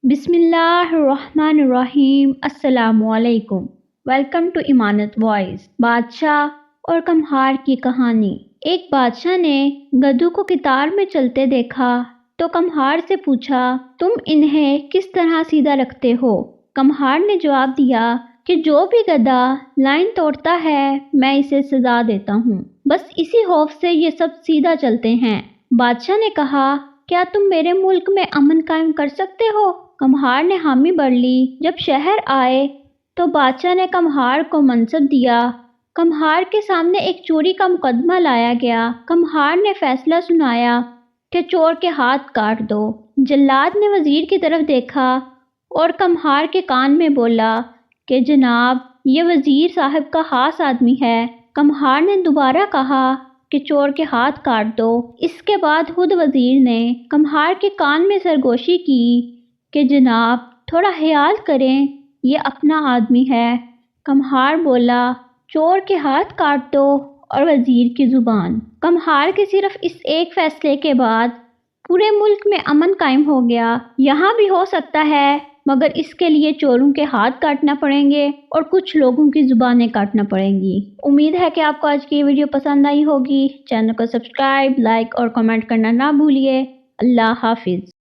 بسم اللہ الرحمن الرحیم۔ السلام علیکم۔ Welcome to Amanat voice. بادشاہ اور کمہار کی کہانی۔ ایک بادشاہ نے گدھوں کو قطار میں چلتے دیکھا تو کمہار سے پوچھا، تم انہیں کس طرح سیدھا رکھتے ہو؟ کمہار نے جواب دیا کہ جو بھی گدھا لائن توڑتا ہے میں اسے سزا دیتا ہوں، بس اسی خوف سے یہ سب سیدھا چلتے ہیں۔ بادشاہ نے کہا، کیا تم میرے ملک میں امن قائم کر سکتے ہو؟ کمہار نے حامی بھر لی۔ جب شہر آئے تو بادشاہ نے کمہار کو منصب دیا۔ کمہار کے سامنے ایک چوری کا مقدمہ لایا گیا۔ کمہار نے فیصلہ سنایا کہ چور کے ہاتھ کاٹ دو۔ جلاد نے وزیر کی طرف دیکھا اور کمہار کے کان میں بولا کہ جناب، یہ وزیر صاحب کا خاص آدمی ہے۔ کمہار نے دوبارہ کہا کہ چور کے ہاتھ کاٹ دو۔ اس کے بعد خود وزیر نے کمہار کے کان میں سرگوشی کی کہ جناب تھوڑا خیال کریں، یہ اپنا آدمی ہے۔ کمہار بولا، چور کے ہاتھ کاٹ دو اور وزیر کی زبان۔ کمہار کے صرف اس ایک فیصلے کے بعد پورے ملک میں امن قائم ہو گیا۔ یہاں بھی ہو سکتا ہے، مگر اس کے لیے چوروں کے ہاتھ کاٹنا پڑیں گے اور کچھ لوگوں کی زبانیں کاٹنا پڑیں گی۔ امید ہے کہ آپ کو آج کی یہ ویڈیو پسند آئی ہوگی۔ چینل کو سبسکرائب، لائک اور کمنٹ کرنا نہ بھولیے۔ اللہ حافظ۔